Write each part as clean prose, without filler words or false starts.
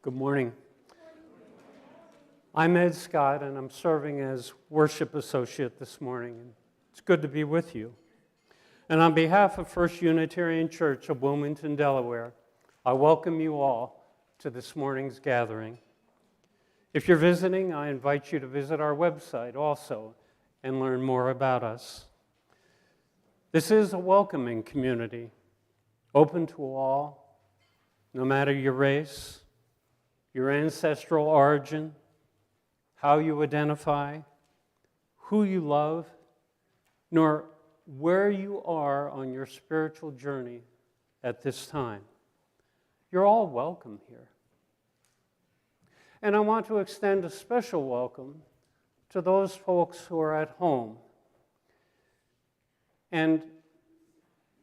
Good morning. I'm Ed Scott, and I'm serving as worship associate this morning. It's good to be with you. And on behalf of First Unitarian Church of Wilmington, Delaware, I welcome you all to this morning's gathering. If you're visiting, I invite you to visit our website also and learn more about us. This is a welcoming community, open to all, no matter your race, your ancestral origin, how you identify, who you love, nor where you are on your spiritual journey at this time. You're all welcome here. And I want to extend a special welcome to those folks who are at home. And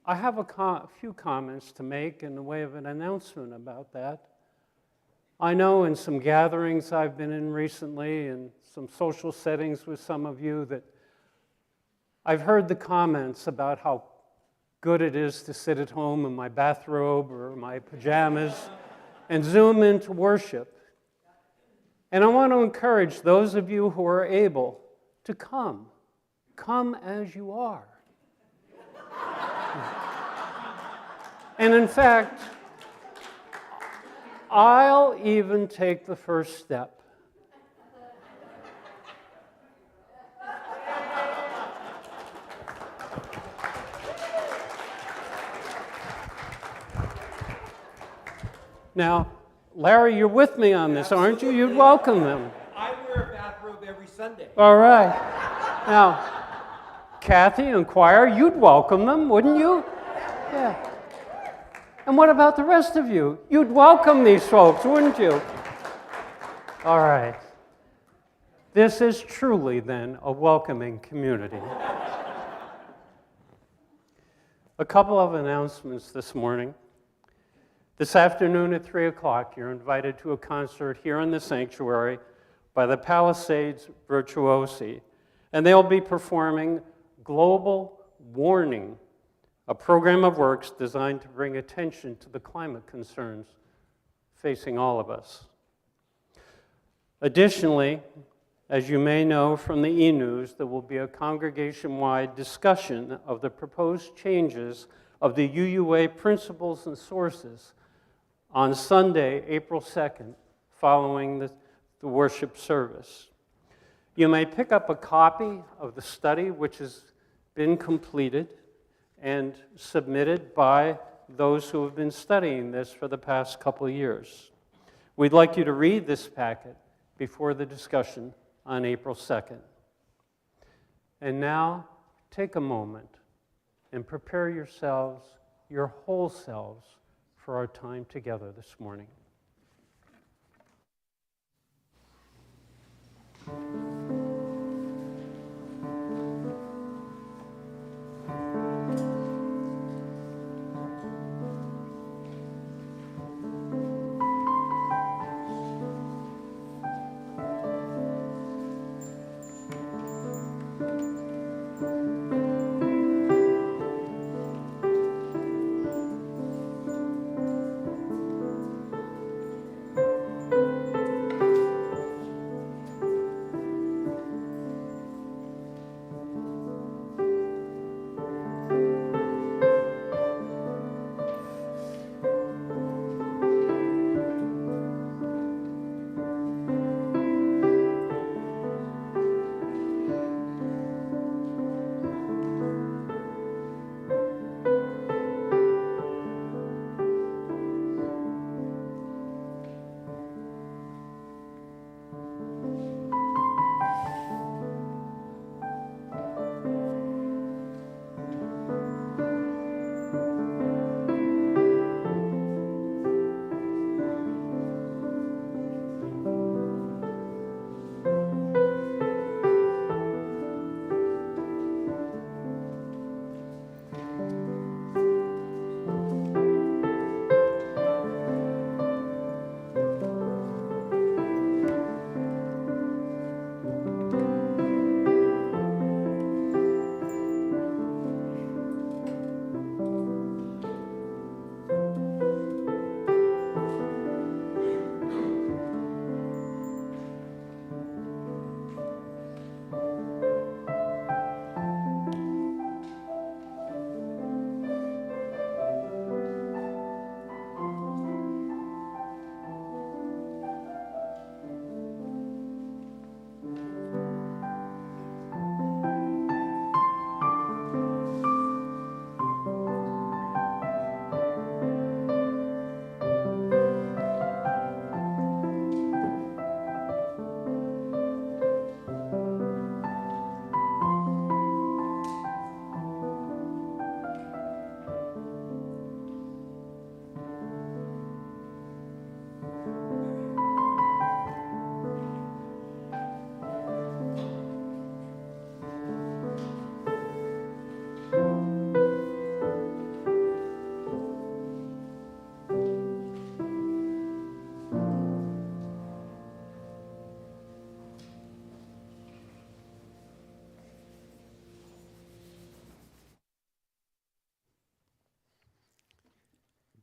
I have a few comments to make in the way of an announcement about that. I know in some gatherings I've been in recently and some social settings with some of you that I've heard the comments about how good it is to sit at home in my bathrobe or my pajamas and zoom into worship. And I want to encourage those of you who are able to come. Come as you are. And in fact, I'll even take the first step. Now, Larry, you're with me on this, aren't you? You'd welcome them. I wear a bathrobe every Sunday. All right. Now, Kathy and choir, you'd welcome them, wouldn't you? Yeah. And what about the rest of you? You'd welcome these folks, wouldn't you? All right. This is truly, then, a welcoming community. A couple of announcements this morning. This afternoon at 3 o'clock, you're invited to a concert here in the sanctuary by the Palisades Virtuosi, and they'll be performing Global Warning, a program of works designed to bring attention to the climate concerns facing all of us. Additionally, as you may know from the e-news, there will be a congregation-wide discussion of the proposed changes of the UUA principles and sources on Sunday, April 2nd, following the worship service. You may pick up a copy of the study, which has been completed and submitted by those who have been studying this for the past couple of years. We'd like you to read this packet before the discussion on April 2nd. And now, take a moment and prepare yourselves, your whole selves, for our time together this morning.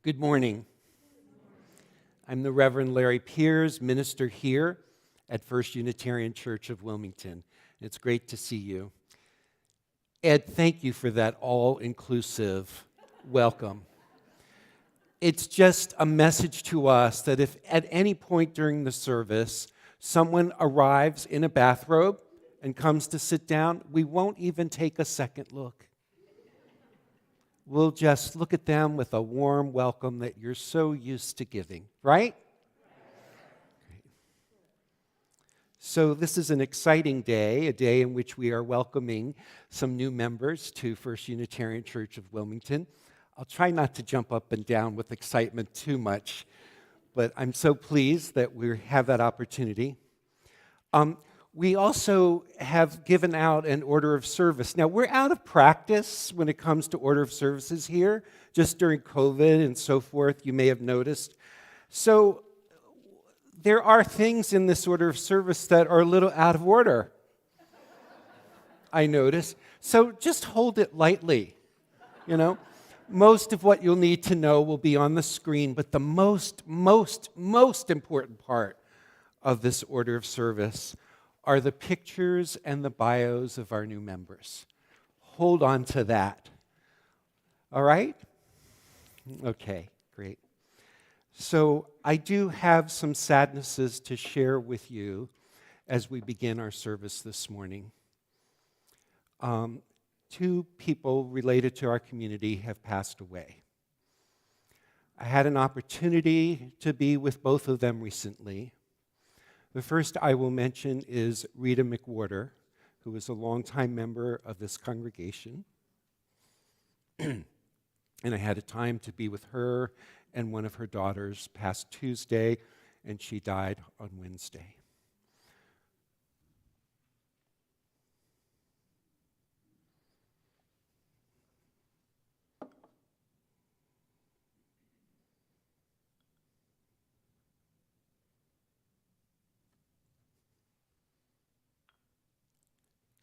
Good morning. I'm the Reverend Larry Piers, minister here at First Unitarian Church of Wilmington. It's great to see you. Ed, thank you for that all-inclusive welcome. It's just a message to us that if at any point during the service someone arrives in a bathrobe and comes to sit down, we won't even take a second look. We'll just look at them with a warm welcome that you're so used to giving, right? So this is an exciting day, a day in which we are welcoming some new members to First Unitarian Church of Wilmington. I'll try not to jump up and down with excitement too much, but I'm so pleased that we have that opportunity. We also have given out an order of service. Now, we're out of practice when it comes to order of services here, just during COVID and so forth, you may have noticed. So there are things in this order of service that are a little out of order, I notice. So just hold it lightly, you know. Most of what you'll need to know will be on the screen, but the most important part of this order of service are the pictures and the bios of our new members. Hold on to that. All right? Okay, great. So I do have some sadnesses to share with you as we begin our service this morning. Two people related to our community have passed away. I had an opportunity to be with both of them recently. The first I will mention is Rita McWhorter, who is a longtime member of this congregation. And I had a time to be with her and one of her daughters past Tuesday, and she died on Wednesday.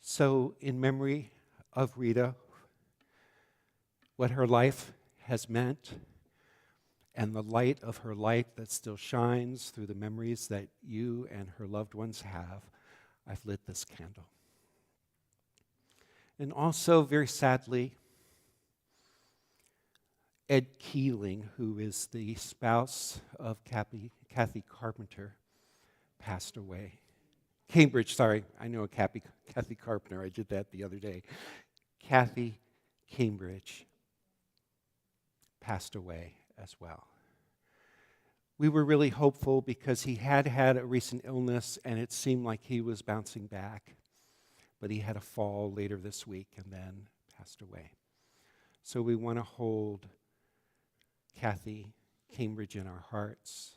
So, in memory of Rita, what her life has meant, and the light of her light that still shines through the memories that you and her loved ones have, I've lit this candle. And also, very sadly, Ed Keeling, who is the spouse of Kathy Carpenter, passed away. Cambridge, sorry, I know a Kathy Carpenter, I did that the other day. Kathy Cambridge passed away as well. We were really hopeful because he had a recent illness and it seemed like he was bouncing back, but he had a fall later this week and then passed away. So we want to hold Kathy Cambridge in our hearts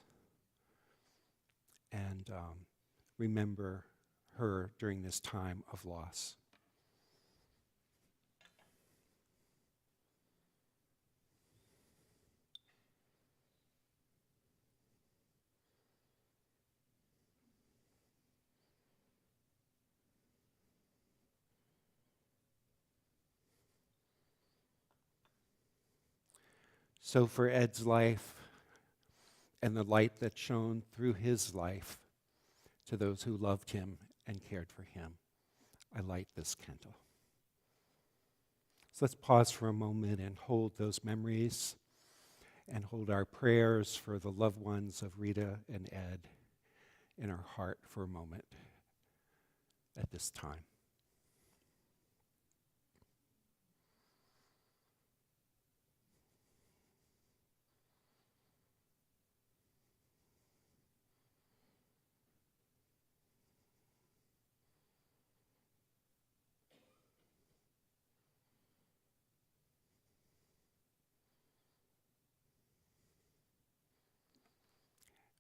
and remember her during this time of loss. So for Ed's life and the light that shone through his life to those who loved him and cared for him, I light this candle. So let's pause for a moment and hold those memories and hold our prayers for the loved ones of Rita and Ed in our heart for a moment at this time.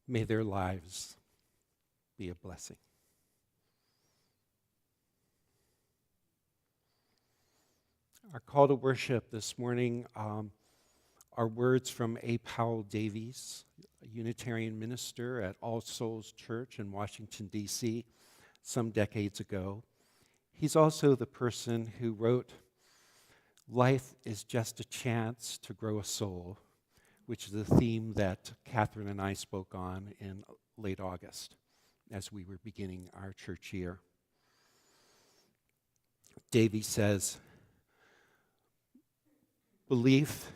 May their lives be a blessing. Our call to worship this morning are words from A. Powell Davies, a Unitarian minister at All Souls Church in Washington, D.C., some decades ago. He's also the person who wrote, "Life is just a chance to grow a soul which is a theme that Catherine and I spoke on in late August as we were beginning our church year. Davy says, belief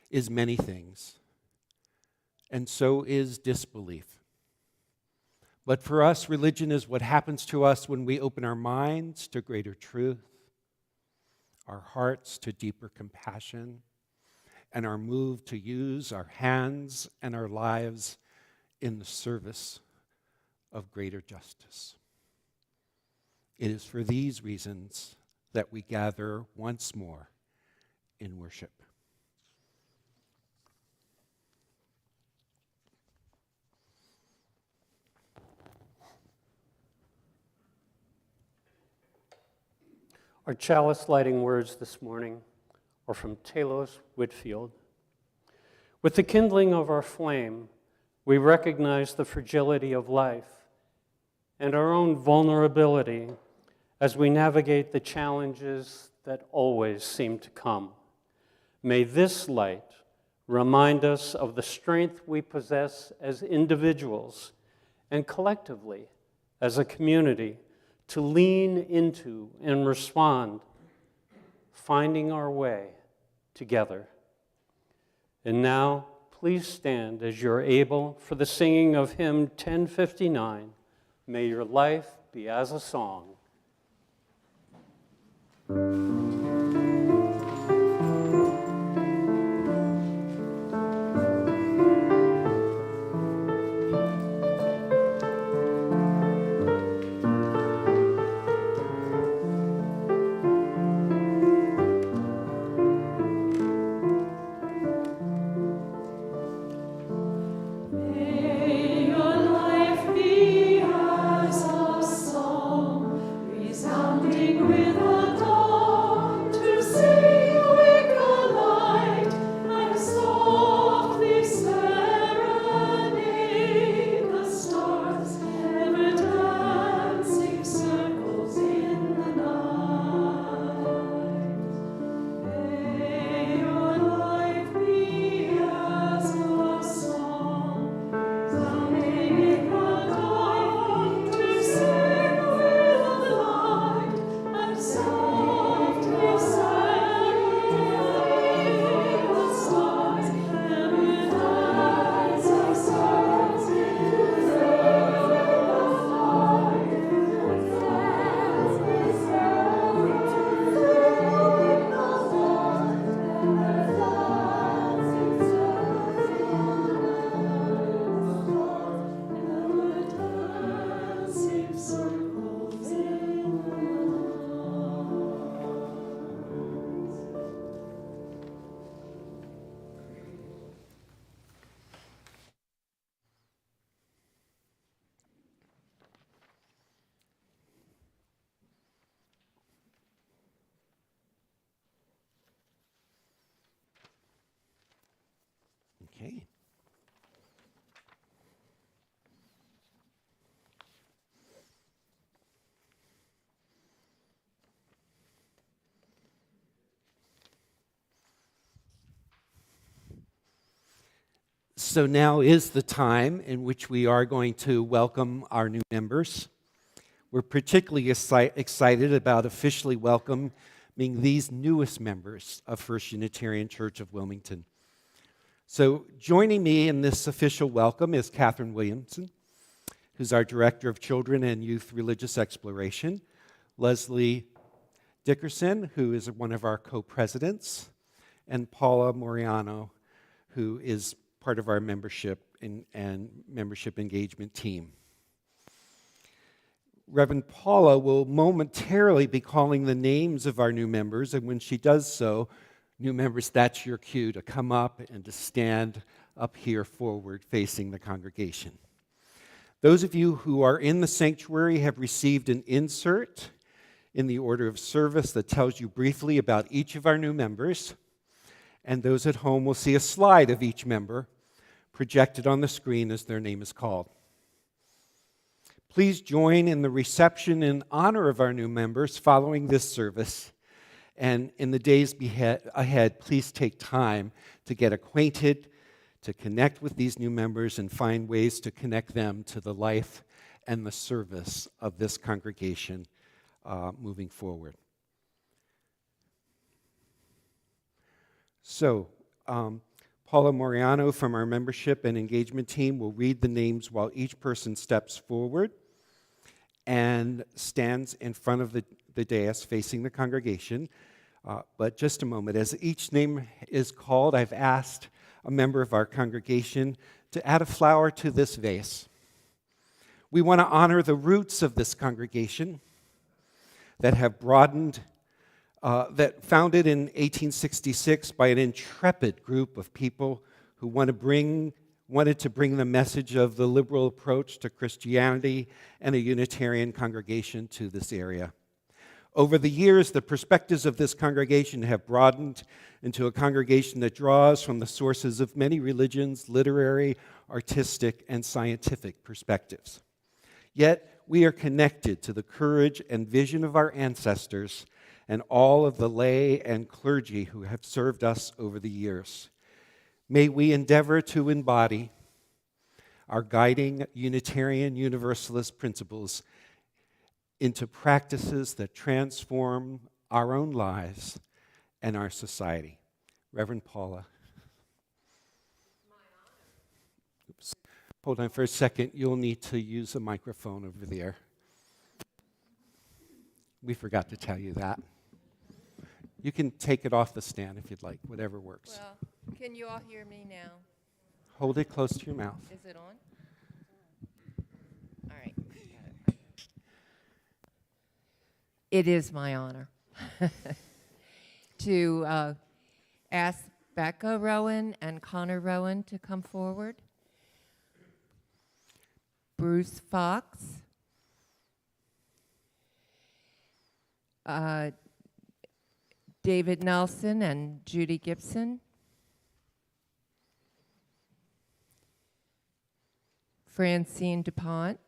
is many things, and so is disbelief. But for us, religion is what happens to us when we open our minds to greater truth, our hearts to deeper compassion, and are moved to use our hands and our lives in the service of greater justice. It is for these reasons that we gather once more in worship. Our chalice lighting words this morning are from Talos Whitfield. With the kindling of our flame, we recognize the fragility of life and our own vulnerability as we navigate the challenges that always seem to come. May this light remind us of the strength we possess as individuals and collectively as a community to lean into and respond, finding our way together. And now, please stand as you're able for the singing of hymn 1059, May Your Life Be as a Song. With a dawn to sing. Okay. So now is the time in which we are going to welcome our new members. We're particularly excited about officially welcoming these newest members of First Unitarian Church of Wilmington. So joining me in this official welcome is Catherine Williamson, who's our Director of Children and Youth Religious Exploration, Leslie Dickerson, who is one of our co-presidents, and Paula Moriano, who is part of our membership and membership engagement team. Reverend Paula will momentarily be calling the names of our new members, and when she does so, new members, that's your cue to come up and to stand up here forward facing the congregation. Those of you who are in the sanctuary have received an insert in the order of service that tells you briefly about each of our new members, and those at home will see a slide of each member projected on the screen as their name is called. Please join in the reception in honor of our new members following this service And in the days ahead, please take time to get acquainted, to connect with these new members, and find ways to connect them to the life and the service of this congregation moving forward. So, Paula Moriano from our membership and engagement team will read the names while each person steps forward and stands in front of the dais facing the congregation. But just a moment, as each name is called, I've asked a member of our congregation to add a flower to this vase. We want to honor the roots of this congregation that have broadened, that founded in 1866 by an intrepid group of people who wanted to bring the message of the liberal approach to Christianity and a Unitarian congregation to this area. Over the years, the perspectives of this congregation have broadened into a congregation that draws from the sources of many religions, literary, artistic, and scientific perspectives. Yet, we are connected to the courage and vision of our ancestors and all of the lay and clergy who have served us over the years. May we endeavor to embody our guiding Unitarian Universalist principles into practices that transform our own lives and our society. Reverend Paula. Oops. Hold on for a second. You'll need to use a microphone over there. We forgot to tell you that. You can take it off the stand if you'd like, whatever works. Well, can you all hear me now? Hold it close to your mouth. Is it on? All right. It is my honor to ask Becca Rowan and Connor Rowan to come forward. Bruce Fox. David Nelson and Judy Gibson. Francine DuPont.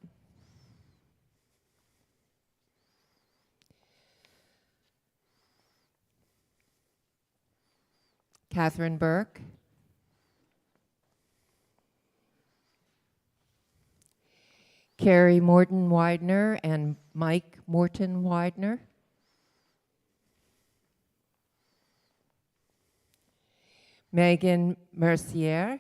Catherine Burke. Carrie Morton Widener and Mike Morton Widener. Megan Mercier.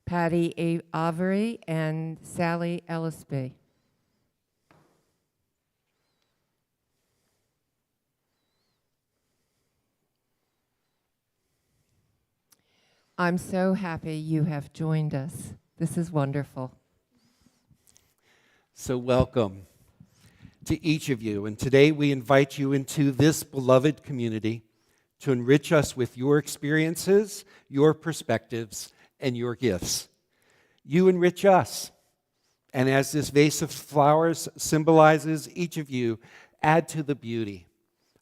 Patty Avery and Sally Ellisby. I'm so happy you have joined us. This is wonderful. So welcome to each of you. And today we invite you into this beloved community to enrich us with your experiences, your perspectives, and your gifts. You enrich us. And as this vase of flowers symbolizes each of you, add to the beauty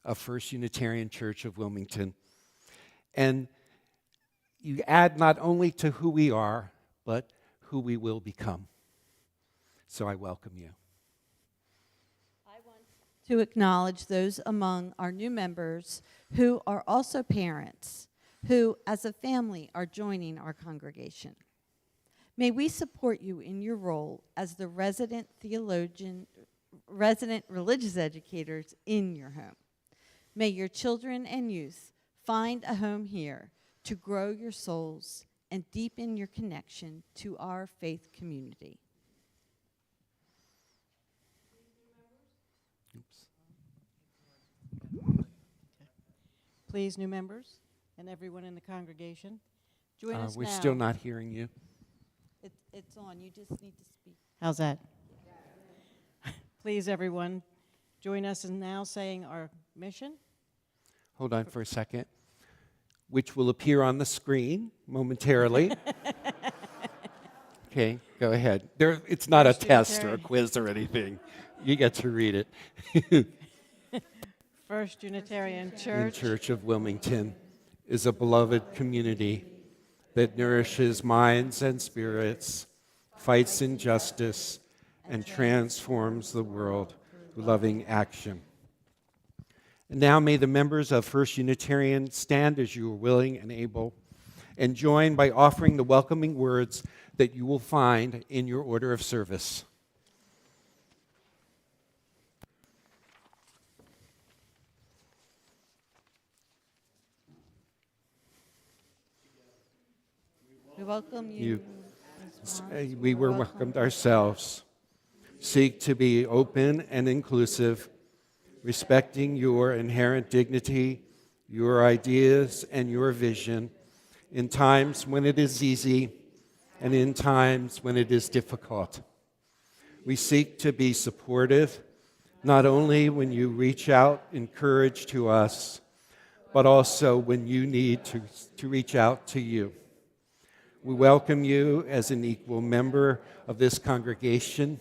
of First Unitarian Church of Wilmington. And you add not only to who we are, but who we will become. So I welcome you. I want to acknowledge those among our new members who are also parents, who as a family are joining our congregation. May we support you in your role as the resident religious educators in your home. May your children and youth find a home here to grow your souls and deepen your connection to our faith community. Please, new members and everyone in the congregation, join us We're now. still not hearing you. It's on. You just need to speak. How's that? Please, everyone, join us in now saying our mission. Hold on for a second. Which will appear on the screen momentarily. Okay, go ahead. It's not a First test or a Unitarian. quiz or anything. You get to read it. First Unitarian The Church. Church of Wilmington is a beloved community that nourishes minds and spirits, fights injustice, and transforms the world loving action. And now may the members of First Unitarian stand as you are willing and able, and join by offering the welcoming words that you will find in your order of service. We welcome you. We were welcomed ourselves. Seek to be open and inclusive, respecting your inherent dignity, your ideas, and your vision in times when it is easy and in times when it is difficult. We seek to be supportive, not only when you reach out in courage to us, but also when you need to reach out to you. We welcome you as an equal member of this congregation,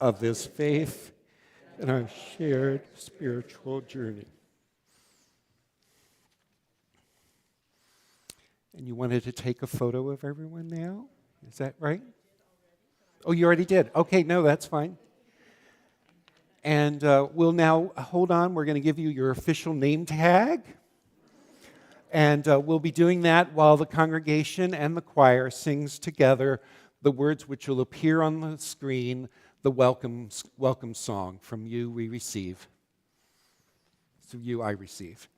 of this faith, and our shared spiritual journey. And you wanted to take a photo of everyone now? Is that right? Oh, you already did? Okay, no, that's fine. And we'll now, hold on, we're going to give you your official name tag. And we'll be doing that while the congregation and the choir sings together the words which will appear on the screen, the welcome song, From You We Receive. So you I receive.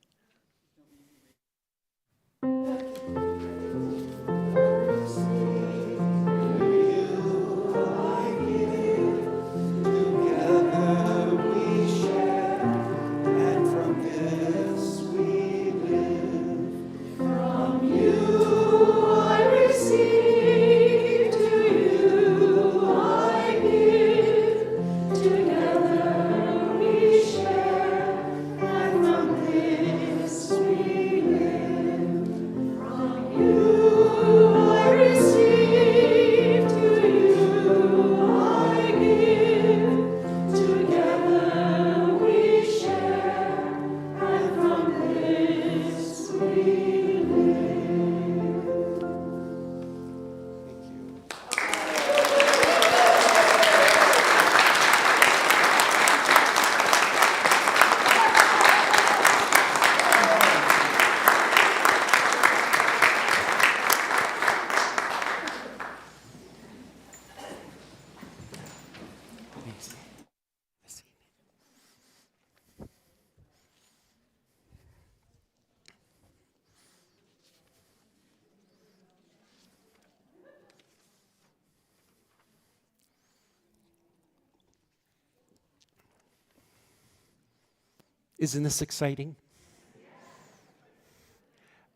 Isn't this exciting?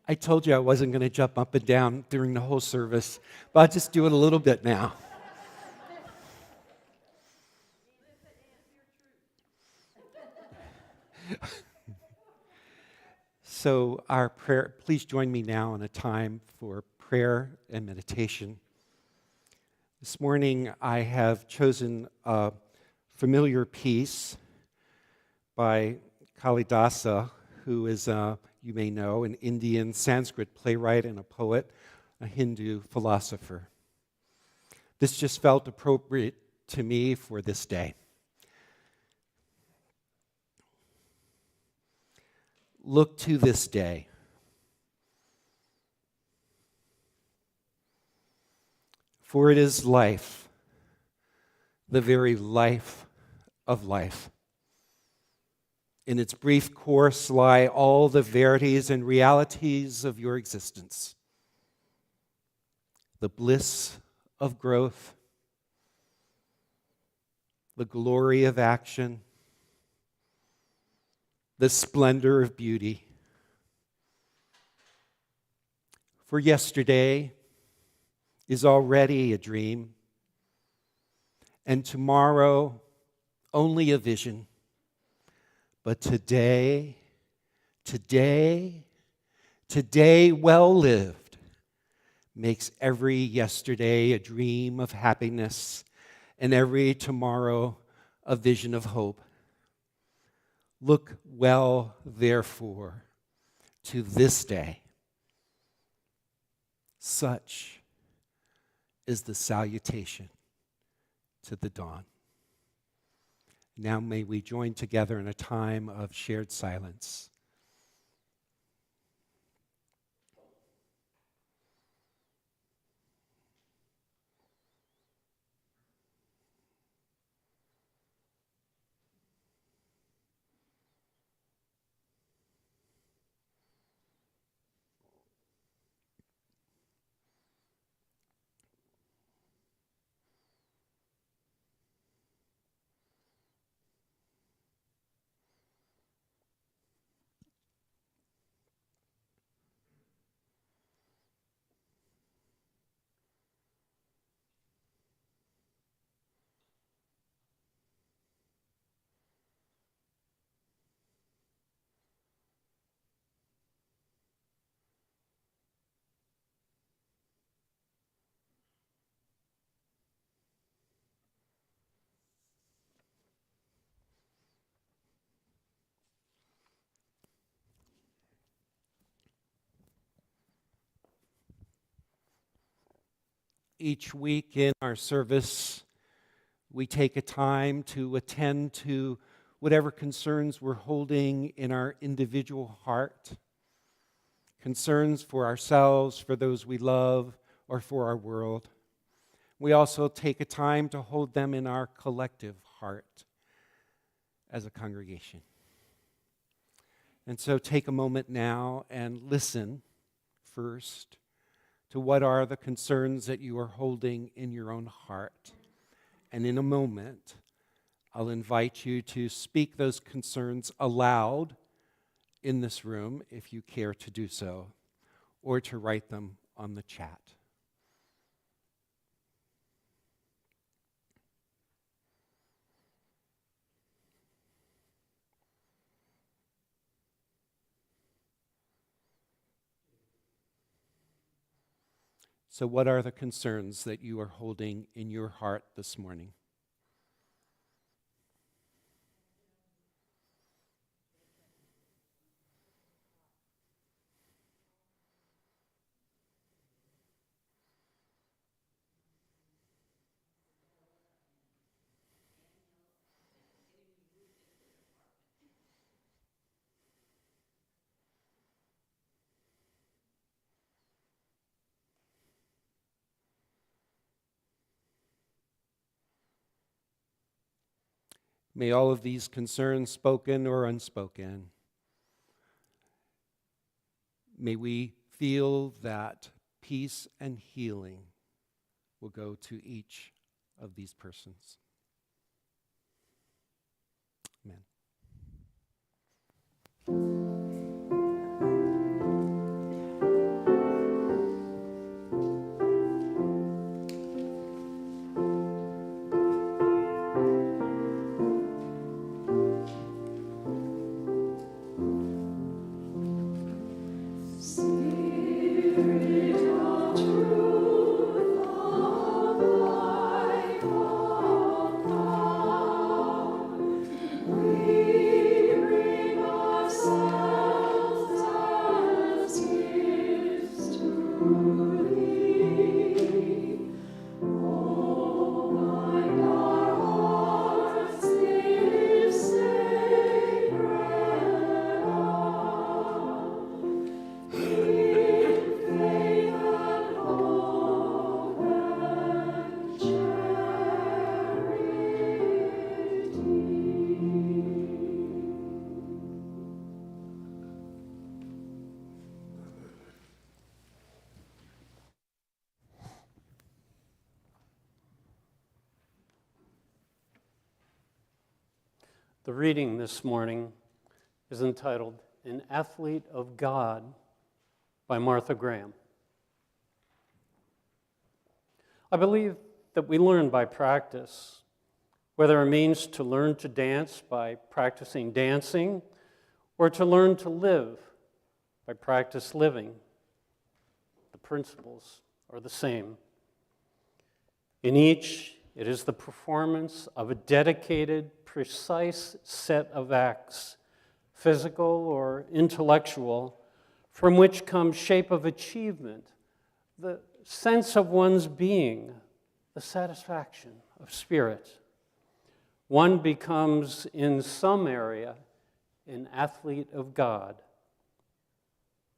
I told you I wasn't going to jump up and down during the whole service, but I'll just do it a little bit now. So our prayer, please join me now in a time for prayer and meditation. This morning I have chosen a familiar piece by Kalidasa, who is, you may know, an Indian Sanskrit playwright and a poet, a Hindu philosopher. This just felt appropriate to me for this day. Look to this day. For it is life, the very life of life. In its brief course lie all the verities and realities of your existence. The bliss of growth, the glory of action, the splendor of beauty. For yesterday is already a dream, and tomorrow only a vision. But today well lived, makes every yesterday a dream of happiness and every tomorrow a vision of hope. Look well, therefore, to this day. Such is the salutation to the dawn. Now may we join together in a time of shared silence. Each week in our service, we take a time to attend to whatever concerns we're holding in our individual heart, concerns for ourselves, for those we love, or for our world. We also take a time to hold them in our collective heart as a congregation. And so take a moment now and listen first to what are the concerns that you are holding in your own heart. And in a moment, I'll invite you to speak those concerns aloud in this room, if you care to do so, or to write them on the chat. So what are the concerns that you are holding in your heart this morning? May all of these concerns, spoken or unspoken, may we feel that peace and healing will go to each of these persons. Amen. Spirit of truth, of life, of power, we bring ourselves as gifts to Thee. Oh, bind our hearts this sacred hour. In faith and hope and The reading this morning is entitled An Athlete of God by Martha Graham. I believe that we learn by practice, whether it means to learn to dance by practicing dancing or to learn to live by practice living. The principles are the same. In each, it is the performance of a dedicated, precise set of acts, physical or intellectual, from which comes shape of achievement, the sense of one's being, the satisfaction of spirit. one becomes, in some area, an athlete of God.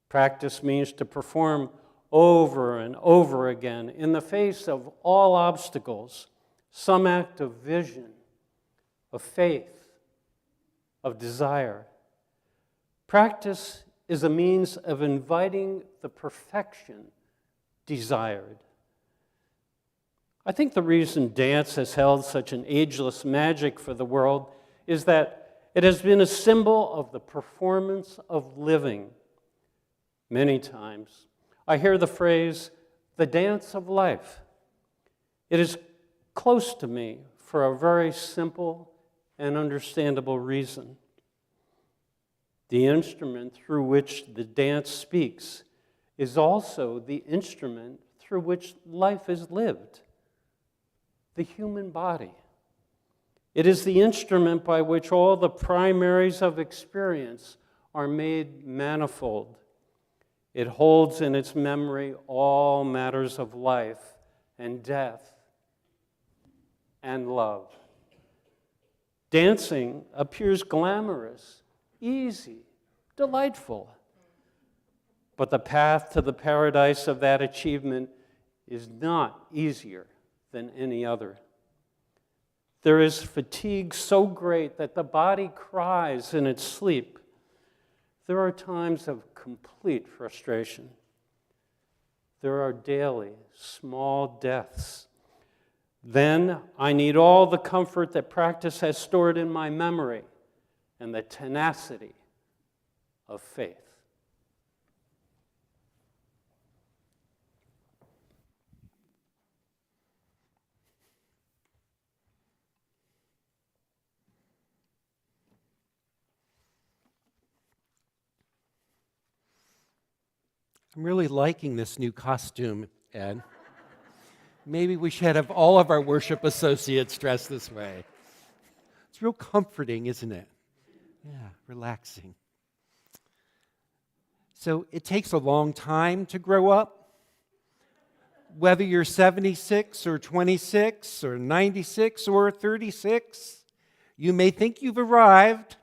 Practice means to perform over and over again in the face of all obstacles, some act of vision, of faith, of desire. Practice is a means of inviting the perfection desired. I think the reason dance has held such an ageless magic for the world is that it has been a symbol of the performance of living. Many times, I hear the phrase, the dance of life. It is close to me for a very simple and understandable reason. The instrument through which the dance speaks is also the instrument through which life is lived, the human body. It is the instrument by which all the primaries of experience are made manifold. It holds in its memory all matters of life and death and love. Dancing appears glamorous, easy, delightful. But the path to the paradise of that achievement is not easier than any other. There is fatigue so great that the body cries in its sleep. There are times of complete frustration. There are daily small deaths. Then I need all the comfort that practice has stored in my memory and the tenacity of faith. I'm really liking this new costume, Ed. Maybe we should have all of our worship associates dressed this way. It's real comforting, isn't it? Yeah, relaxing. So it takes a long time to grow up. Whether you're 76 or 26 or 96 or 36, you may think you've arrived,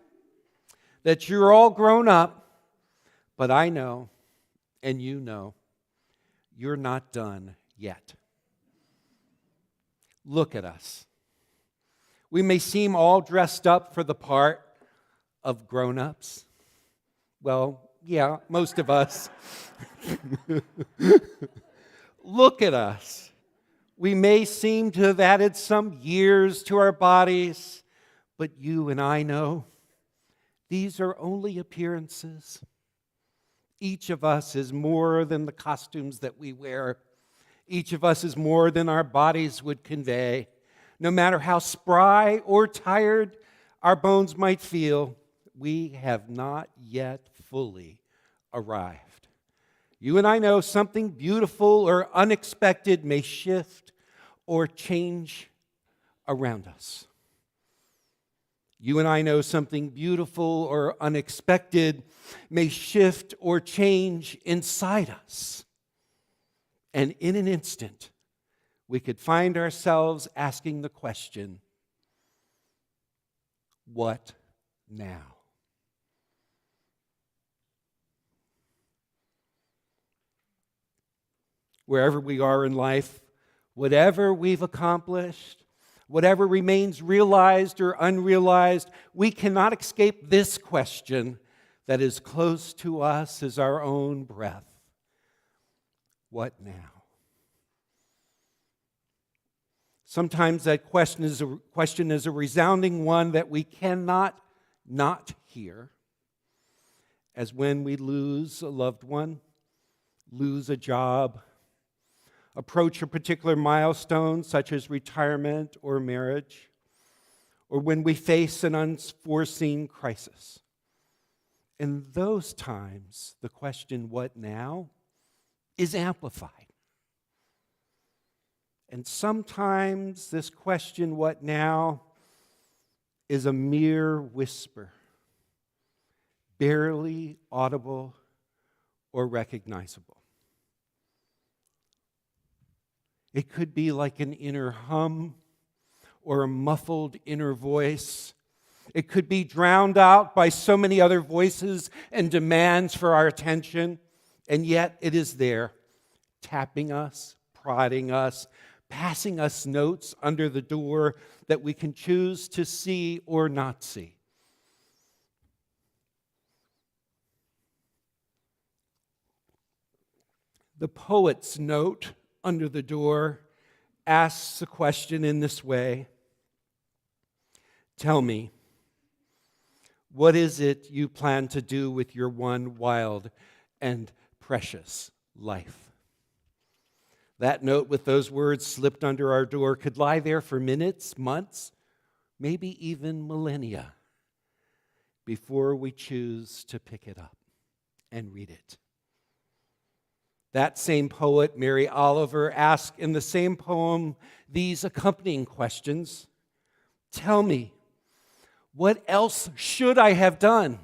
that you're all grown up, but I know, and you know, you're not done yet. Look at us. We may seem all dressed up for the part of grown-ups. Well, yeah, most of us. Look at us. We may seem to have added some years to our bodies, but you and I know these are only appearances. Each of us is more than the costumes that we wear. Each of us is more than our bodies would convey. No matter how spry or tired our bones might feel, we have not yet fully arrived. You and I know something beautiful or unexpected may shift or change around us. You and I know something beautiful or unexpected may shift or change inside us. And in an instant, we could find ourselves asking the question, what now? Wherever we are in life, whatever we've accomplished, whatever remains realized or unrealized, we cannot escape this question that is close to us as our own breath. What now? Sometimes that question is a resounding one that we cannot not hear, as when we lose a loved one, lose a job, approach a particular milestone such as retirement or marriage, or when we face an unforeseen crisis. In those times, the question, what now, is amplified. And sometimes this question, what now, is a mere whisper, barely audible or recognizable. It could be like an inner hum or a muffled inner voice. It could be drowned out by so many other voices and demands for our attention, and yet it is there, tapping us, prodding us, passing us notes under the door that we can choose to see or not see. The poet's note under the door asks a question in this way: tell me, what is it you plan to do with your one wild and precious life? That note with those words slipped under our door could lie there for minutes, months, maybe even millennia before we choose to pick it up and read it. That same poet, Mary Oliver, asked in the same poem these accompanying questions. Tell me, what else should I have done?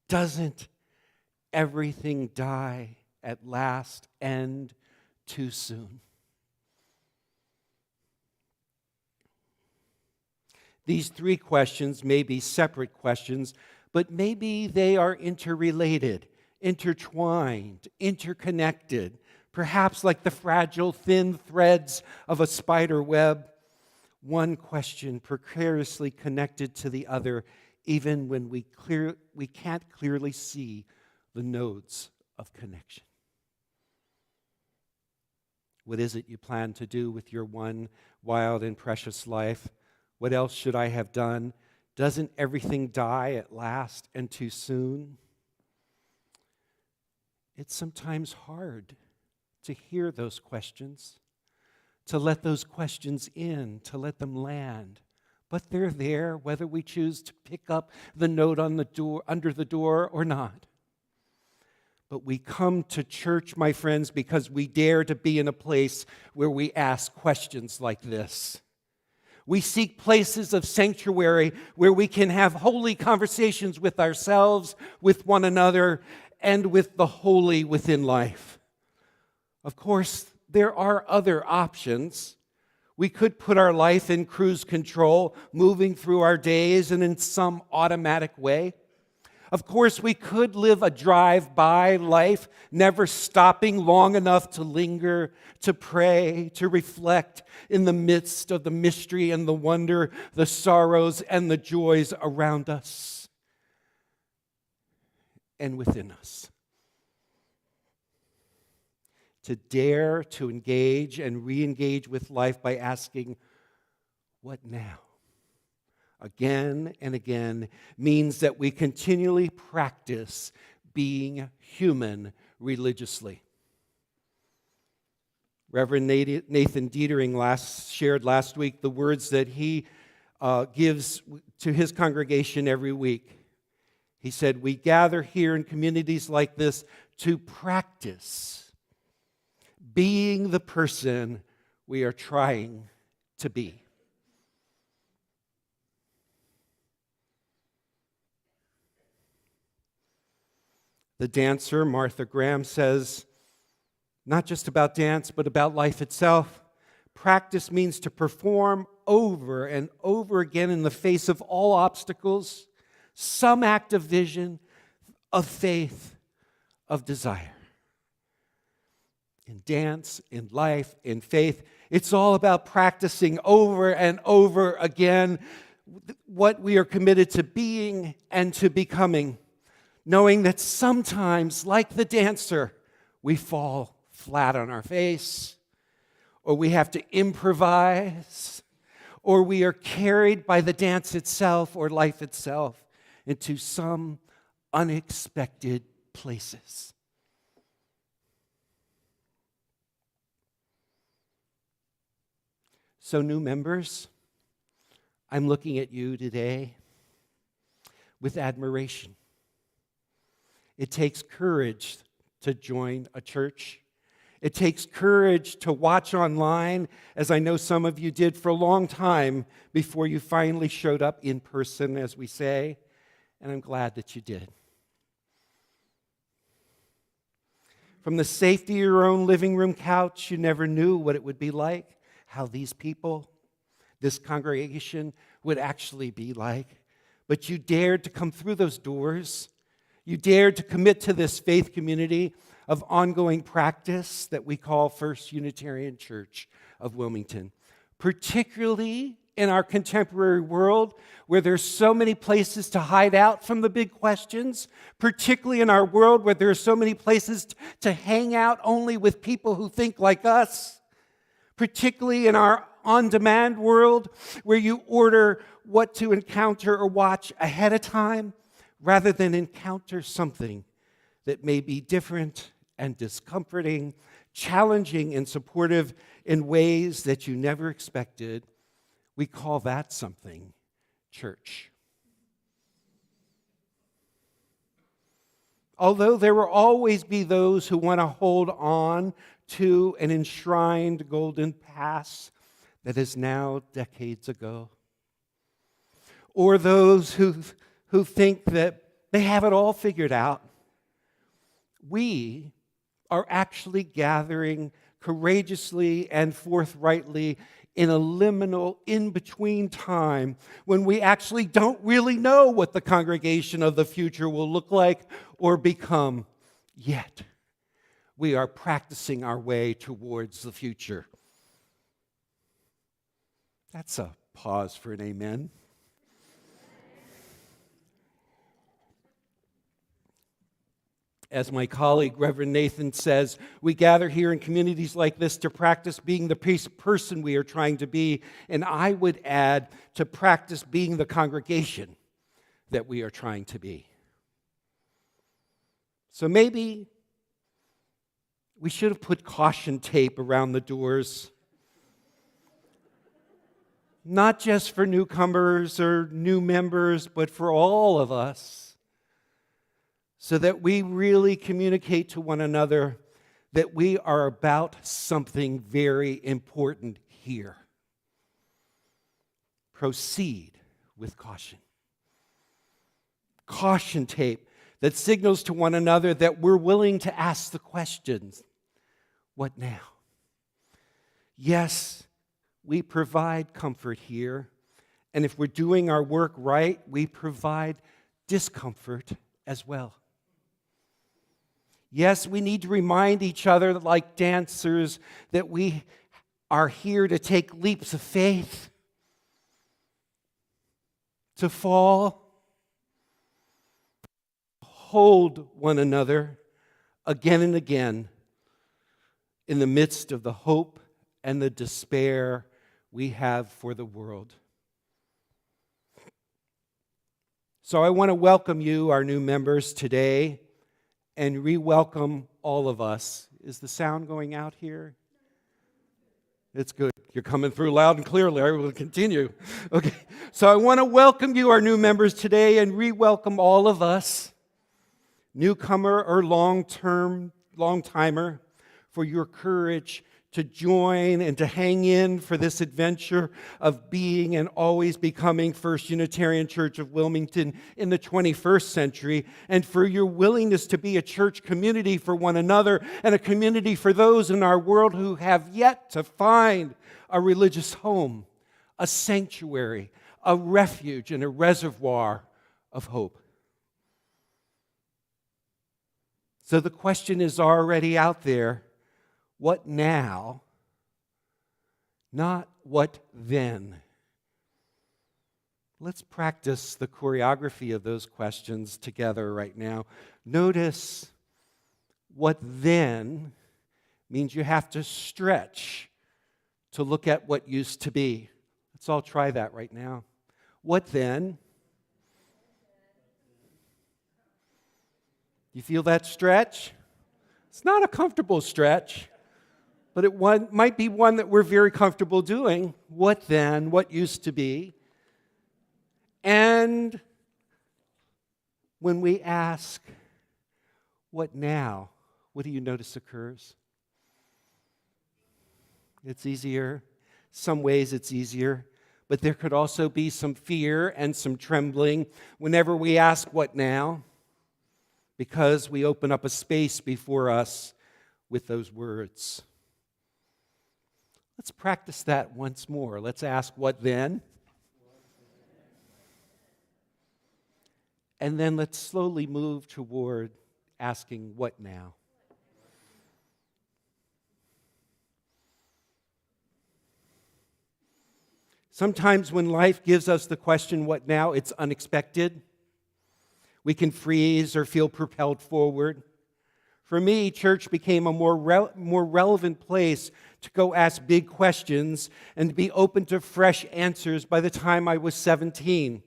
Doesn't everything die at last and too soon? These three questions may be separate questions, but maybe they are interrelated, intertwined, interconnected, perhaps like the fragile, thin threads of a spider web, one question precariously connected to the other, even when we can't clearly see the nodes of connection. What is it you plan to do with your one wild and precious life? What else should I have done? Doesn't everything die at last and too soon? It's sometimes hard to hear those questions, to let those questions in, to let them land. But they're there whether we choose to pick up the note on the door, under the door or not. But we come to church, my friends, because we dare to be in a place where we ask questions like this. We seek places of sanctuary where we can have holy conversations with ourselves, with one another, and with the holy within life. Of course, there are other options. We could put our life in cruise control, moving through our days and in some automatic way. Of course, we could live a drive-by life, never stopping long enough to linger, to pray, to reflect in the midst of the mystery and the wonder, the sorrows and the joys around us and within us. To dare to engage and re-engage with life by asking, what now? Again and again means that we continually practice being human religiously. Reverend Nathan Dietering shared last week the words that he gives to his congregation every week. He said, we gather here in communities like this to practice being the person we are trying to be. The dancer, Martha Graham, says, not just about dance, but about life itself. Practice means to perform over and over again in the face of all obstacles, some act of vision, of faith, of desire. In dance, in life, in faith, it's all about practicing over and over again what we are committed to being and to becoming, knowing that sometimes, like the dancer, we fall flat on our face, or we have to improvise, or we are carried by the dance itself or life itself into some unexpected places. So, new members, I'm looking at you today with admiration. It takes courage to join a church. It takes courage to watch online, as I know some of you did for a long time before you finally showed up in person, as we say, and I'm glad that you did. From the safety of your own living room couch, you never knew what it would be like, how these people, this congregation would actually be like. But you dared to come through those doors. You dared to commit to this faith community of ongoing practice that we call First Unitarian Church of Wilmington, particularly in our contemporary world where there's so many places to hide out from the big questions, particularly in our world where there's so many places to hang out only with people who think like us, particularly in our on-demand world where you order what to encounter or watch ahead of time rather than encounter something that may be different and discomforting, challenging and supportive in ways that you never expected. We call that something church. Although there will always be those who want to hold on to an enshrined golden past that is now decades ago, or those who think that they have it all figured out, we are actually gathering courageously and forthrightly in a liminal, in-between time when we actually don't really know what the congregation of the future will look like or become yet. We are practicing our way towards the future. That's a pause for an amen. As my colleague, Reverend Nathan, says, we gather here in communities like this to practice being the person we are trying to be, and I would add, to practice being the congregation that we are trying to be. So maybe we should have put caution tape around the doors, not just for newcomers or new members, but for all of us, so that we really communicate to one another that we are about something very important here. Proceed with caution. Caution tape that signals to one another that we're willing to ask the questions, what now? Yes, we provide comfort here, and if we're doing our work right, we provide discomfort as well. Yes, we need to remind each other, like dancers, that we are here to take leaps of faith, to fall, hold one another again and again in the midst of the hope and the despair we have for the world. So I want to welcome you, our new members, today, and re-welcome all of us. Is the sound going out here? It's good. You're coming through loud and clear, Larry. We'll continue. Okay. So I want to welcome you, our new members, today, and re-welcome all of us, newcomer or long-timer, for your courage to join and to hang in for this adventure of being and always becoming First Unitarian Church of Wilmington in the 21st century, and for your willingness to be a church community for one another and a community for those in our world who have yet to find a religious home, a sanctuary, a refuge, and a reservoir of hope. So the question is already out there. What now? Not what then. Let's practice the choreography of those questions together right now. Notice what then means you have to stretch to look at what used to be. Let's all try that right now. What then? You feel that stretch? It's not a comfortable stretch, but it might be one that we're very comfortable doing. What then? What used to be? And when we ask, what now? What do you notice occurs? It's easier. Some ways it's easier, but there could also be some fear and some trembling whenever we ask, what now? Because we open up a space before us with those words. Let's practice that once more. Let's ask, what then? And then let's slowly move toward asking, what now? Sometimes when life gives us the question, what now, it's unexpected. We can freeze or feel propelled forward. For me, church became a more relevant place to go ask big questions and to be open to fresh answers by the time I was 17.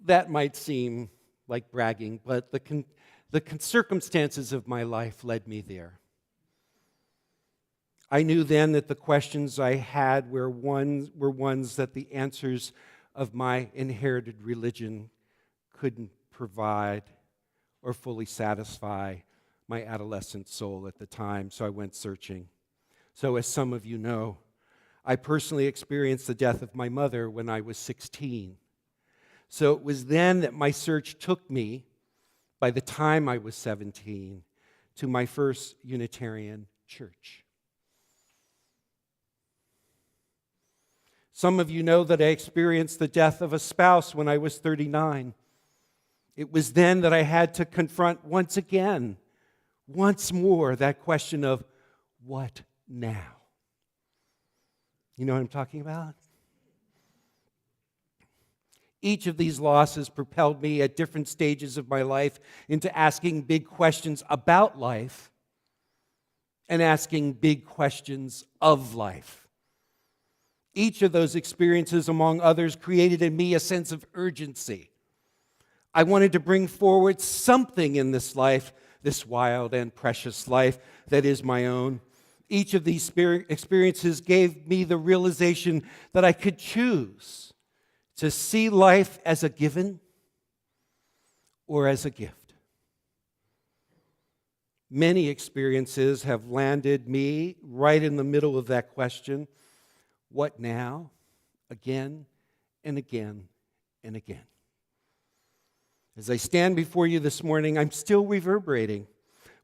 That might seem like bragging, but the circumstances of my life led me there. I knew then that the questions I had were ones that the answers of my inherited religion couldn't provide or fully satisfy my adolescent soul at the time, so I went searching. So as some of you know, I personally experienced the death of my mother when I was 16. So it was then that my search took me, by the time I was 17, to my First Unitarian Church. Some of you know that I experienced the death of a spouse when I was 39. It was then that I had to confront once more, that question of what now? You know what I'm talking about? Each of these losses propelled me at different stages of my life into asking big questions about life and asking big questions of life. Each of those experiences, among others, created in me a sense of urgency. I wanted to bring forward something in this life, this wild and precious life that is my own. Each of these experiences gave me the realization that I could choose to see life as a given or as a gift. Many experiences have landed me right in the middle of that question. What now? Again and again and again. As I stand before you this morning, I'm still reverberating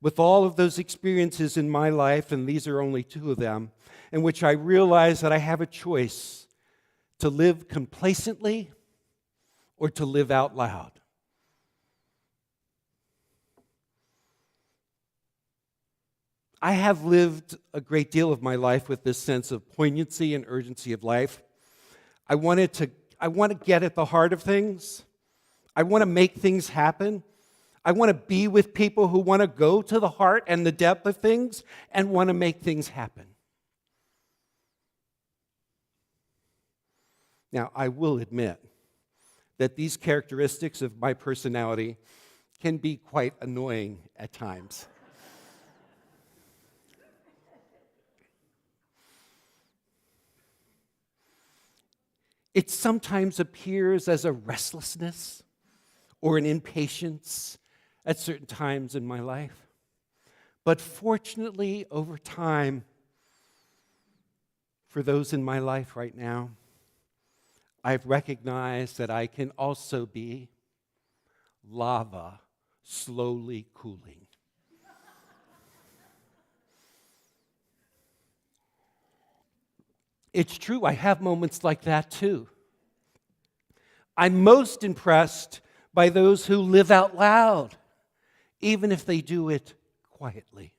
with all of those experiences in my life, and these are only two of them, in which I realize that I have a choice to live complacently or to live out loud. I have lived a great deal of my life with this sense of poignancy and urgency of life. I want to get at the heart of things. I want to make things happen. I want to be with people who want to go to the heart and the depth of things and want to make things happen. Now, I will admit that these characteristics of my personality can be quite annoying at times. It sometimes appears as a restlessness or an impatience at certain times in my life. But fortunately, over time, for those in my life right now, I've recognized that I can also be lava slowly cooling. It's true, I have moments like that too. I'm most impressed by those who live out loud, even if they do it quietly.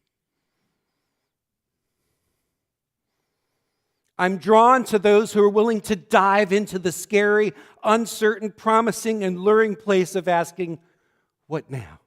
I'm drawn to those who are willing to dive into the scary, uncertain, promising, and luring place of asking, what now?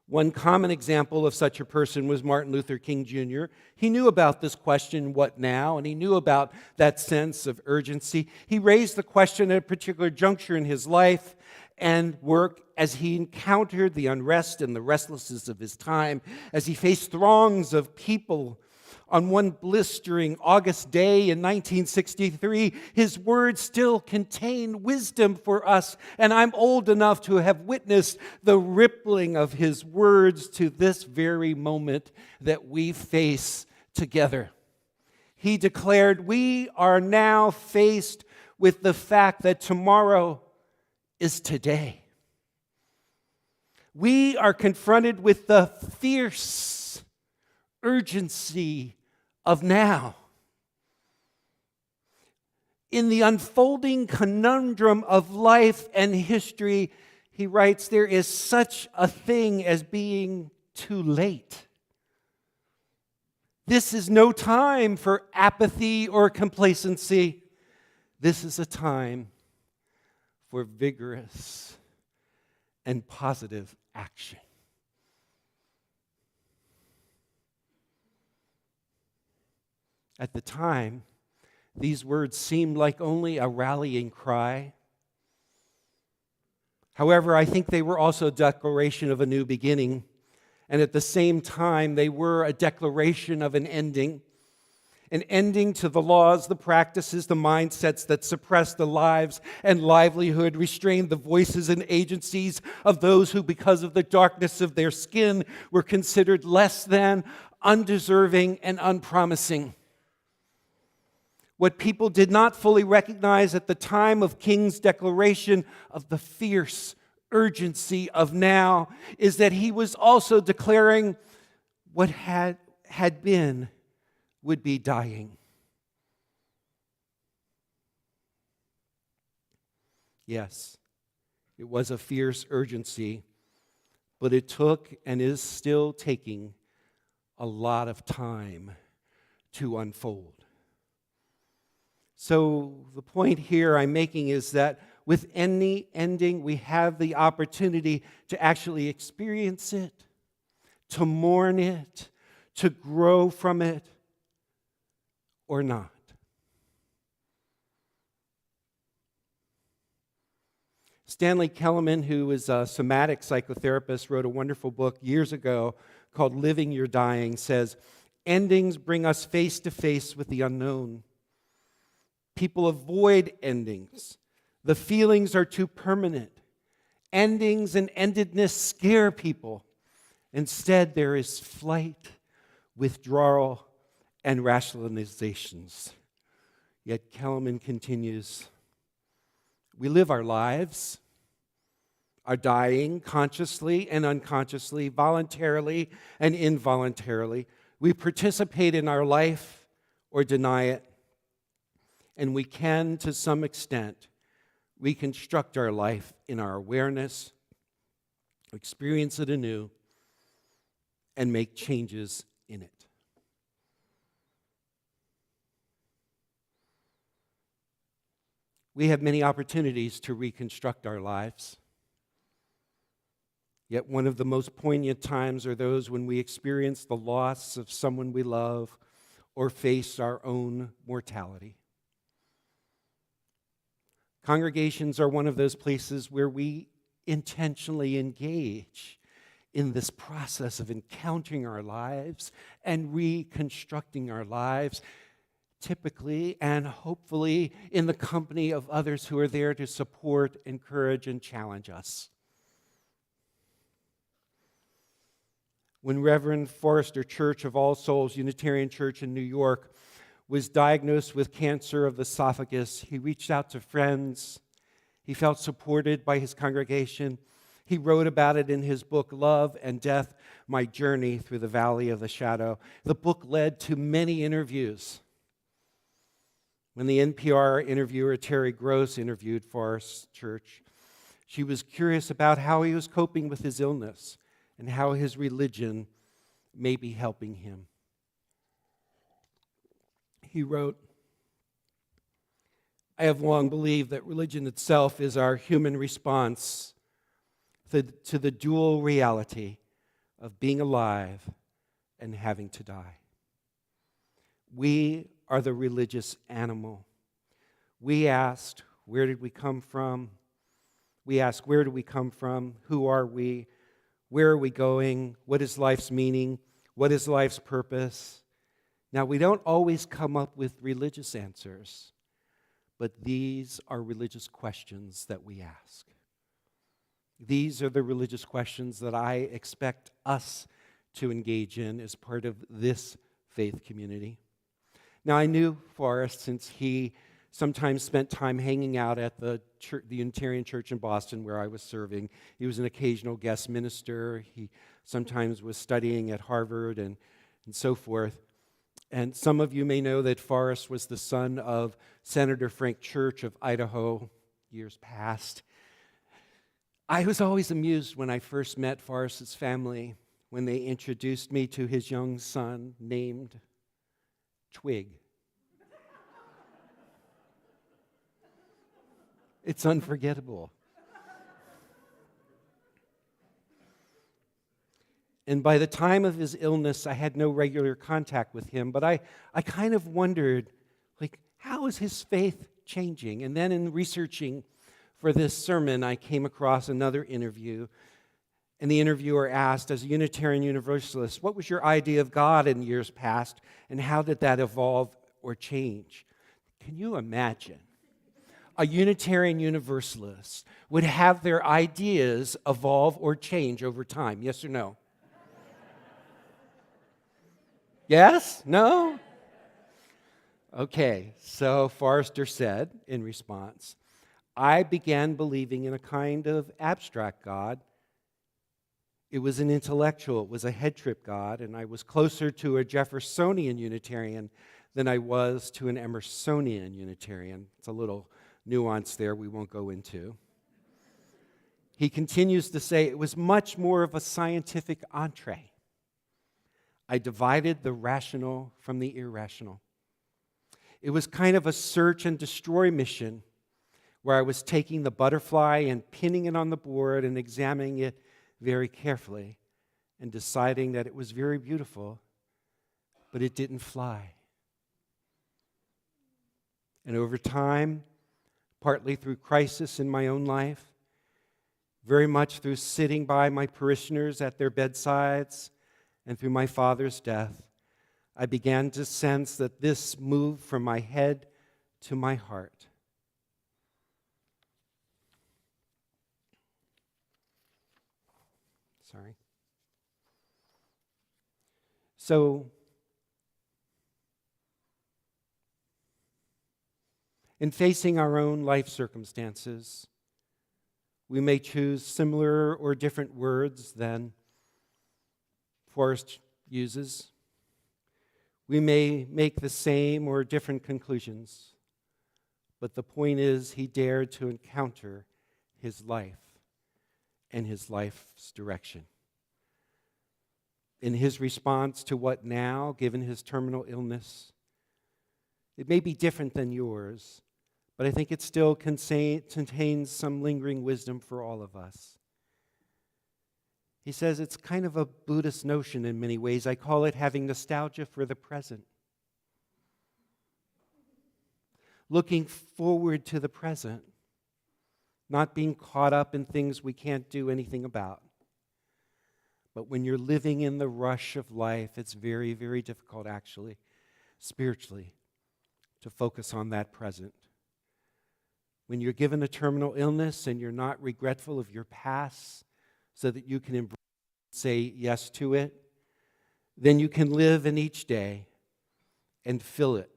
One common example of such a person was Martin Luther King Jr. He knew about this question, what now? And he knew about that sense of urgency. He raised the question at a particular juncture in his life and work as he encountered the unrest and the restlessness of his time, as he faced throngs of people. On one blistering August day in 1963, his words still contain wisdom for us, and I'm old enough to have witnessed the rippling of his words to this very moment that we face together. He declared, "We are now faced with the fact that tomorrow is today. We are confronted with the fierce urgency of now. In the unfolding conundrum of life and history, he writes, there is such a thing as being too late. This is no time for apathy or complacency. This is a time for vigorous and positive action. At the time, these words seemed like only a rallying cry. However, I think they were also a declaration of a new beginning. And at the same time, they were a declaration of an ending to the laws, the practices, the mindsets that suppressed the lives and livelihood, restrained the voices and agencies of those who, because of the darkness of their skin, were considered less than, undeserving, and unpromising. What people did not fully recognize at the time of King's declaration of the fierce urgency of now is that he was also declaring what had been would be dying. Yes, it was a fierce urgency, but it took and is still taking a lot of time to unfold. So the point here I'm making is that with any ending, we have the opportunity to actually experience it, to mourn it, to grow from it, or not. Stanley Kellerman, who is a somatic psychotherapist, wrote a wonderful book years ago called Living Your Dying, says, endings bring us face to face with the unknown. People avoid endings. The feelings are too permanent. Endings and endedness scare people. Instead, there is flight, withdrawal, and rationalizations. Yet Kellerman continues, we live our lives, are dying consciously and unconsciously, voluntarily and involuntarily. We participate in our life or deny it. And we can, to some extent, reconstruct our life in our awareness, experience it anew, and make changes in it. We have many opportunities to reconstruct our lives. Yet one of the most poignant times are those when we experience the loss of someone we love or face our own mortality. Congregations are one of those places where we intentionally engage in this process of encountering our lives and reconstructing our lives, typically and hopefully in the company of others who are there to support, encourage, and challenge us. When Reverend Forrester Church of All Souls Unitarian Church in New York was diagnosed with cancer of the esophagus, he reached out to friends. He felt supported by his congregation. He wrote about it in his book, Love and Death, My Journey Through the Valley of the Shadow. The book led to many interviews. When the NPR interviewer Terry Gross interviewed Forrest Church, she was curious about how he was coping with his illness and how his religion may be helping him. He wrote, I have long believed that religion itself is our human response to the dual reality of being alive and having to die. We are the religious animal. We asked, where did we come from? We ask, where do we come from? Who are we? Where are we going? What is life's meaning? What is life's purpose? Now, we don't always come up with religious answers, but these are religious questions that we ask. These are the religious questions that I expect us to engage in as part of this faith community. Now, I knew Forrest since he sometimes spent time hanging out at the Unitarian Church in Boston where I was serving. He was an occasional guest minister. He sometimes was studying at Harvard and so forth. And some of you may know that Forrest was the son of Senator Frank Church of Idaho years past. I was always amused when I first met Forrest's family when they introduced me to his young son named Twig. It's unforgettable. And by the time of his illness, I had no regular contact with him, but I kind of wondered, like, how is his faith changing? And then in researching for this sermon, I came across another interview, and the interviewer asked, as a Unitarian Universalist, what was your idea of God in years past, and how did that evolve or change? Can you imagine? A Unitarian Universalist would have their ideas evolve or change over time, yes or no? Yes? No? Okay, so Forrester said in response, I began believing in a kind of abstract God. It was an intellectual, it was a head trip God, and I was closer to a Jeffersonian Unitarian than I was to an Emersonian Unitarian. It's a little nuance there we won't go into. He continues to say it was much more of a scientific entree. I divided the rational from the irrational. It was kind of a search and destroy mission where I was taking the butterfly and pinning it on the board and examining it very carefully and deciding that it was very beautiful, but it didn't fly. And over time, partly through crisis in my own life, very much through sitting by my parishioners at their bedsides, and through my father's death, I began to sense that this moved from my head to my heart. Sorry. So, in facing our own life circumstances, we may choose similar or different words than Forrest uses. We may make the same or different conclusions, but the point is he dared to encounter his life and his life's direction. In his response to what now, given his terminal illness, it may be different than yours, but I think it still contains some lingering wisdom for all of us. He says it's kind of a Buddhist notion in many ways. I call it having nostalgia for the present. Looking forward to the present. Not being caught up in things we can't do anything about. But when you're living in the rush of life, it's very, very difficult actually, spiritually, to focus on that present. When you're given a terminal illness and you're not regretful of your past, so that you can say yes to it, then you can live in each day and fill it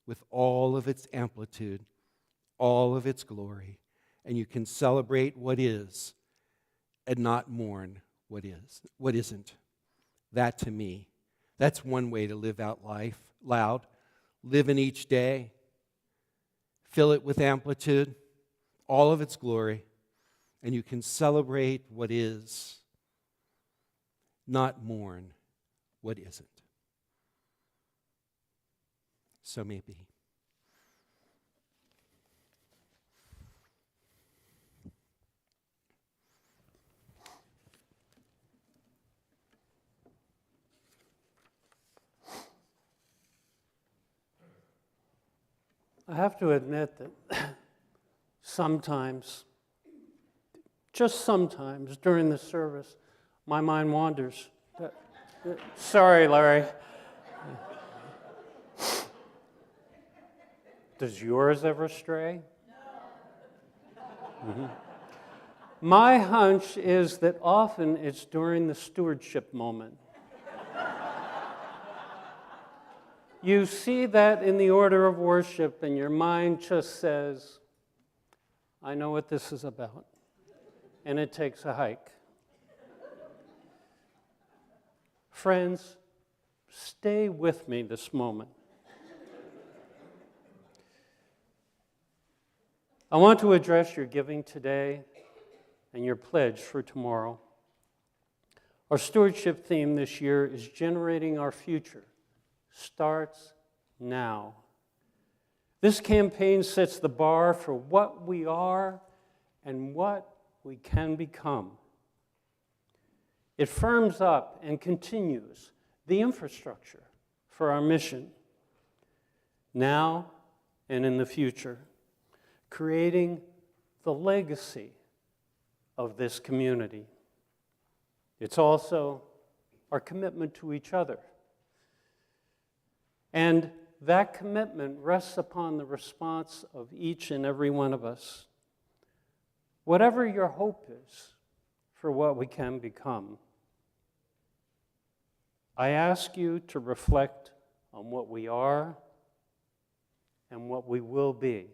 with all of its amplitude, all of its glory, and you can celebrate what is and not mourn what isn't. That to me, that's one way to live out life loud. Live in each day, fill it with amplitude, all of its glory, and you can celebrate what is, not mourn what isn't. So may it be. I have to admit that sometimes, just sometimes during the service, my mind wanders. Sorry, Larry. Does yours ever stray? No. Mm-hmm. My hunch is that often it's during the stewardship moment. You see that in the order of worship, and your mind just says, I know what this is about. And it takes a hike. Friends, stay with me this moment. I want to address your giving today and your pledge for tomorrow. Our stewardship theme this year is Generating Our Future. Starts now. This campaign sets the bar for what we are and what we can become. It firms up and continues the infrastructure for our mission now and in the future, creating the legacy of this community. It's also our commitment to each other. And that commitment rests upon the response of each and every one of us. Whatever your hope is for what we can become, I ask you to reflect on what we are and what we will be.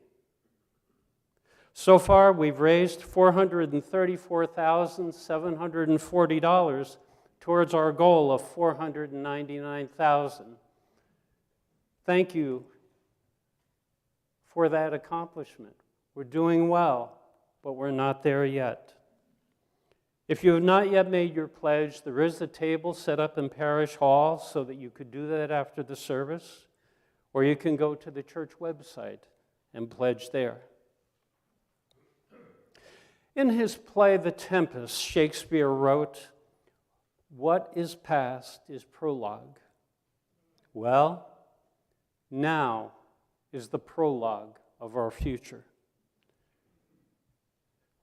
So far, we've raised $434,740 towards our goal of $499,000. Thank you for that accomplishment. We're doing well, but we're not there yet. If you have not yet made your pledge, there is a table set up in Parish Hall so that you could do that after the service, or you can go to the church website and pledge there. In his play, The Tempest, Shakespeare wrote, "What is past is prologue." Well, now is the prologue of our future.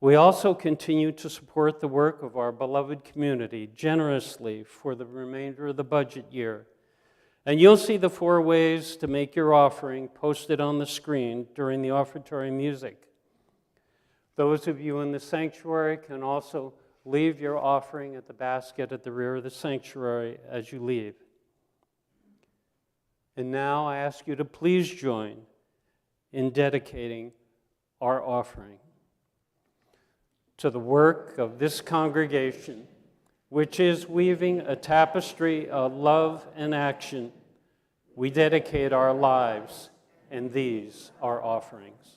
We also continue to support the work of our beloved community generously for the remainder of the budget year. And you'll see the 4 ways to make your offering posted on the screen during the offertory music. Those of you in the sanctuary can also leave your offering at the basket at the rear of the sanctuary as you leave. And now I ask you to please join in dedicating our offering to the work of this congregation, which is weaving a tapestry of love and action. We dedicate our lives, and these are offerings.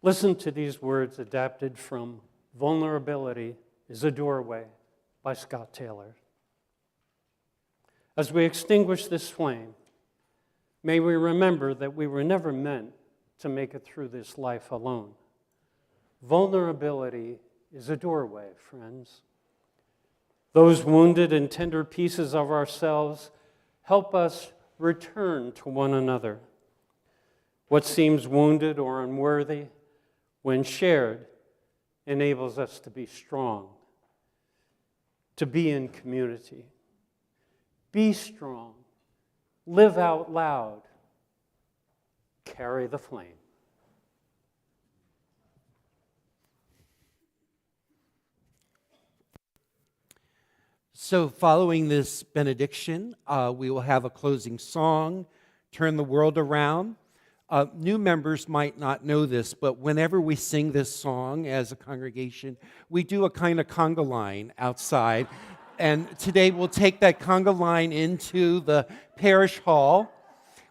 Listen to these words adapted from Vulnerability is a Doorway by Scott Taylor. As we extinguish this flame, may we remember that we were never meant to make it through this life alone. Vulnerability is a doorway, friends. Those wounded and tender pieces of ourselves help us return to one another. What seems wounded or unworthy, when shared, enables us to be strong, to be in community. Be strong, live out loud, carry the flame. So following this benediction, we will have a closing song, Turn the World Around. New members might not know this, but whenever we sing this song as a congregation, we do a kind of conga line outside. And today we'll take that conga line into the parish hall,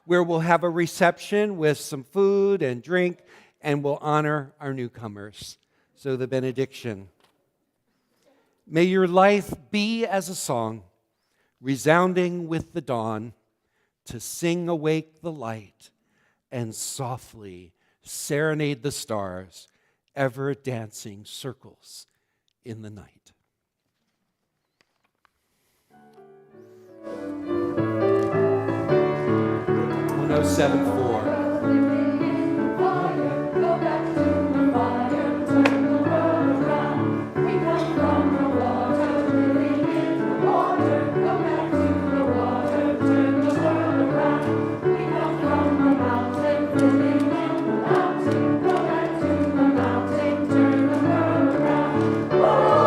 where we'll have a reception with some food and drink, and we'll honor our newcomers. So the benediction. May your life be as a song, resounding with the dawn, to sing awake the light and softly serenade the stars, ever dancing circles in the night. 1074. Oh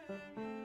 Thank you.